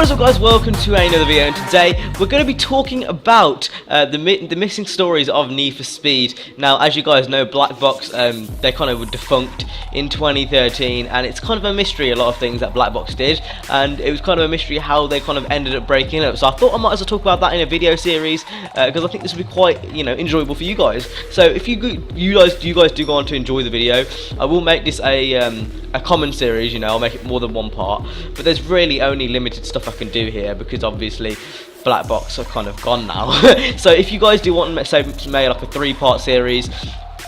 What is up, guys? Welcome to another video, and today we're going to be talking about the missing stories of Need for Speed. Now, as you guys know, Black Box, they kind of were defunct in 2013, and it's kind of a mystery, a lot of things that Black Box did, and it was kind of a mystery how they kind of ended up breaking up. So I thought I might as well talk about that in a video series, because I think this would be quite, enjoyable for you guys. So if you guys do go on to enjoy the video, I will make this a common series. I'll make it more than one part, but there's really only limited stuff I can do here because obviously Black Box are kind of gone now. So if you guys do want to make like a 3-part series,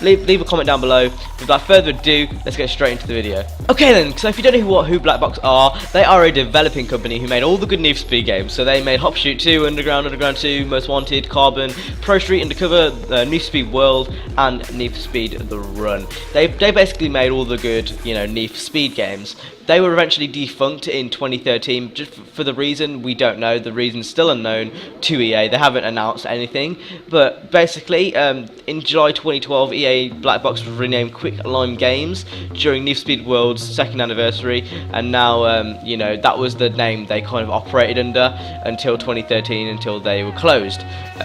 leave a comment down below. Without further ado, let's get straight into the video. Okay then, so if you don't know who Black Box are, they are a developing company who made all the good Need for Speed games. So they made Hop Shoot 2, Underground 2, Most Wanted, Carbon, Pro Street Undercover, Need for Speed World, and Need for Speed The Run. They basically made all the good, Need for Speed games. They were eventually defunct in 2013, just for the reason we don't know. The reason's still unknown to EA. They haven't announced anything, but basically, in July 2012, EA Black Box was renamed Quick Lime Games during Need for Speed World's 2nd anniversary, and now, that was the name they kind of operated under until 2013, until they were closed.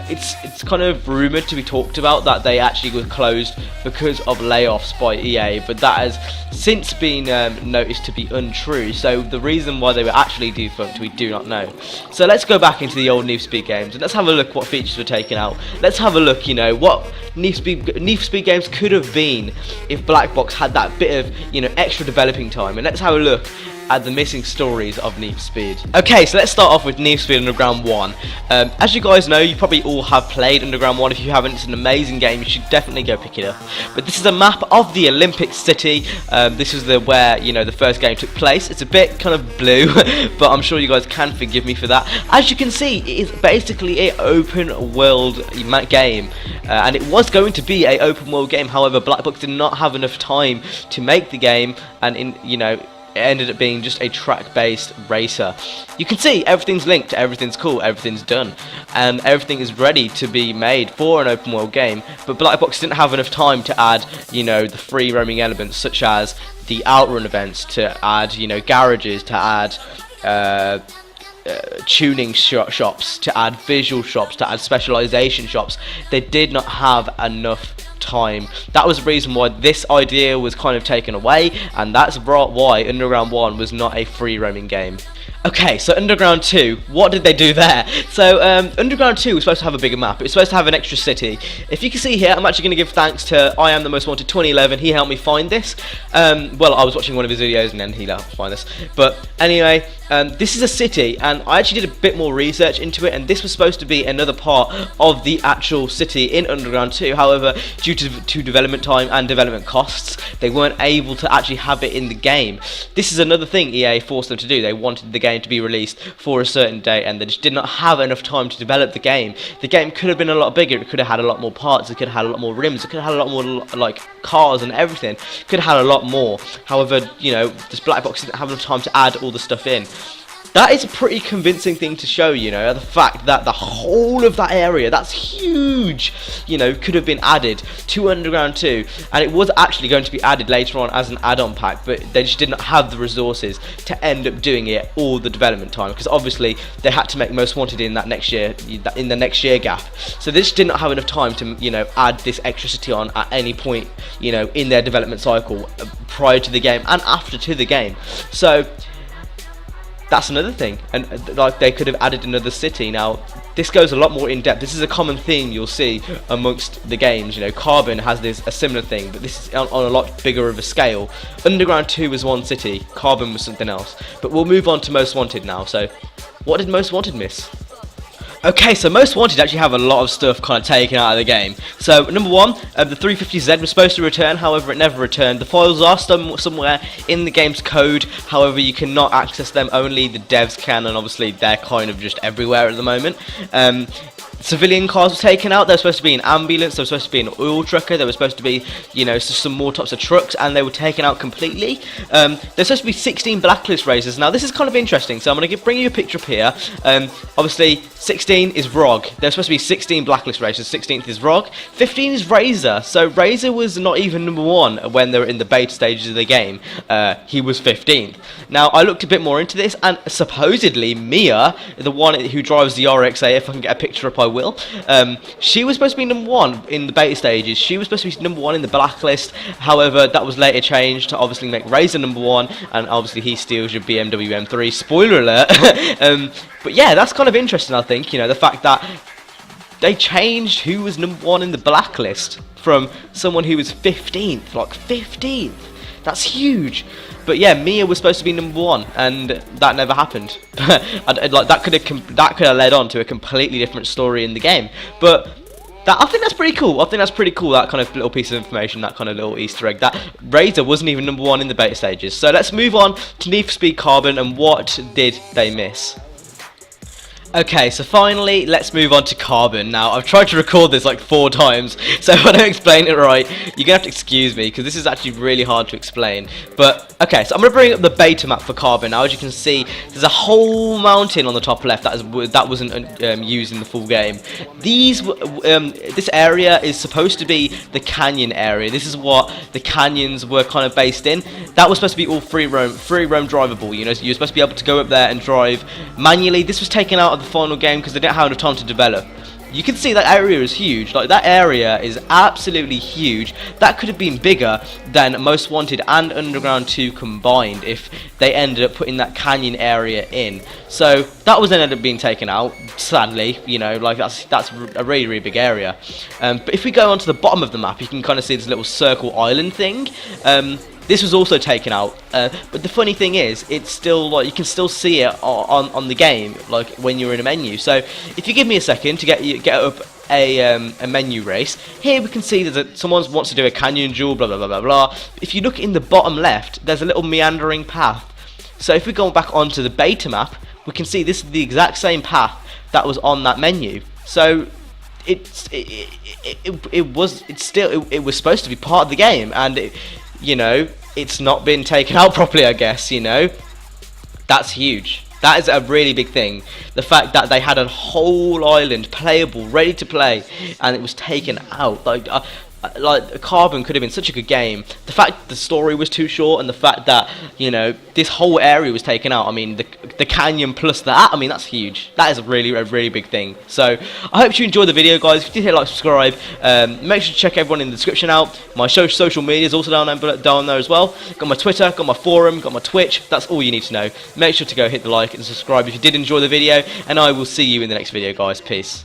It's kind of rumoured to be talked about that they actually were closed because of layoffs by EA, but that has since been noticed to be untrue. So the reason why they were actually defunct, we do not know. So let's go back into the old Need for Speed games and let's have a look what features were taken out. Let's have a look, what Need for Speed games could have been if Black Box had that bit of, extra developing time. And let's have a look at the missing stories of Need for Speed. Okay, so let's start off with Need for Speed Underground 1. As you guys know, you probably all have played Underground 1. If you haven't, it's an amazing game. You should definitely go pick it up. But this is a map of the Olympic City. This is where the first game took place. It's a bit kind of blue, but I'm sure you guys can forgive me for that. As you can see, it is basically an open world game, and it was going to be an open world game. However, Black Box did not have enough time to make the game, and it ended up being just a track-based racer. You can see everything's linked, everything's cool, everything's done, and everything is ready to be made for an open world game, but Black Box didn't have enough time to add, the free roaming elements such as the outrun events, to add, garages, to add tuning shops, to add visual shops, to add specialization shops. They did not have enough time. That was the reason why this idea was kind of taken away, and that's why Underground 1 was not a free roaming game. Okay, so Underground 2, what did they do there? So, Underground 2 was supposed to have a bigger map. It was supposed to have an extra city. If you can see here, I'm actually going to give thanks to I Am The Most Wanted 2011. He helped me find this. Well, I was watching one of his videos and then he helped me find this. But anyway, this is a city, and I actually did a bit more research into it, and this was supposed to be another part of the actual city in Underground 2. However, due to development time and development costs, they weren't able to actually have it in the game. This is another thing EA forced them to do. They wanted the game to be released for a certain date, and they just did not have enough time to develop the game. The game could have been a lot bigger. It could have had a lot more parts. It could have had a lot more rims. It could have had a lot more like cars and everything. It could have had a lot more. However, this Black Box didn't have enough time to add all the stuff in. That is a pretty convincing thing to show, the fact that the whole of that area, that's huge, could have been added to Underground 2, and it was actually going to be added later on as an add-on pack, but they just did not have the resources to end up doing it all the development time, because obviously they had to make Most Wanted in that next year, in the next year gap, so they just did not have enough time to, add this extra city on at any point, in their development cycle, prior to the game and after to the game. So that's another thing, and they could have added another city. Now, this goes a lot more in depth. This is a common theme you'll see amongst the games. Carbon has a similar thing, but this is on a lot bigger of a scale. Underground 2 was one city, Carbon was something else. But we'll move on to Most Wanted now. So, what did Most Wanted miss? Okay, so Most Wanted actually have a lot of stuff kind of taken out of the game. So, number one, the 350Z was supposed to return, however it never returned. The files are somewhere in the game's code, however you cannot access them, only the devs can, and obviously they're kind of just everywhere at the moment. Civilian cars were taken out. There was supposed to be an ambulance, there was supposed to be an oil trucker, there was supposed to be, you know, some more types of trucks, and they were taken out completely. There's supposed to be 16 blacklist races. Now this is kind of interesting, so I'm going to bring you a picture up here. Obviously 16 is ROG. There's supposed to be 16 blacklist races, 16th is ROG, 15 is Razor. So Razor was not even number 1 when they were in the beta stages of the game. He was 15th. Now I looked a bit more into this, and supposedly Mia, the one who drives the RXA, if I can get a picture up I will, she was supposed to be number 1 in the beta stages. She was supposed to be number 1 in the blacklist. However, that was later changed to obviously make Razor number 1, and obviously he steals your BMW M3. Spoiler alert. But yeah, that's kind of interesting, I think, you know, the fact that they changed who was number 1 in the blacklist from someone who was 15th, like 15th. That's huge. But yeah, Mia was supposed to be number 1, and that never happened. Like that could have led on to a completely different story in the game. But I think that's pretty cool. I think that's pretty cool, that kind of little piece of information, that kind of little Easter egg. That Razor wasn't even number 1 in the beta stages. So let's move on to Need for Speed Carbon, and what did they miss? Okay, so finally, let's move on to Carbon. Now, I've tried to record this like 4 times, so if I don't explain it right, you're going to have to excuse me, because this is actually really hard to explain. But, okay, so I'm going to bring up the beta map for Carbon. Now, as you can see, there's a whole mountain on the top left that wasn't used in the full game. This area is supposed to be the canyon area. This is what the canyons were kind of based in. That was supposed to be all free roam drivable, you know, so you're supposed to be able to go up there and drive manually. This was taken out of the final game because they didn't have enough time to develop. You can see that area is huge. Like, that area is absolutely huge. That could have been bigger than Most Wanted and Underground 2 combined if they ended up putting that canyon area in. So that was ended up being taken out, sadly. You know, like that's a really, really big area. But if we go onto the bottom of the map, you can kind of see this little circle island thing. This was also taken out, but the funny thing is, it's still, like, you can still see it on the game, like when you're in a menu. So if you give me a second to get up a menu race, here we can see that someone wants to do a canyon duel, blah blah blah blah blah. If you look in the bottom left, there's a little meandering path. So if we go back onto the beta map, we can see this is the exact same path that was on that menu. So it was supposed to be part of the game, and you know, it's not been taken out properly, I guess, you know. That's huge. That is a really big thing. The fact that they had a whole island playable, ready to play, and it was taken out. Like Carbon could have been such a good game. The fact the story was too short, and the fact that, you know, this whole area was taken out. I mean, the canyon plus that, I mean, that's huge. That is a really big thing. So I hope you enjoyed the video, guys. If you did, hit like, subscribe. Make sure to check everyone in the description out. My social media is also down there as well. Got my Twitter, got my forum, got my Twitch. That's all you need to know. Make sure to go hit the like and subscribe if you did enjoy the video, and I will see you in the next video, guys. Peace.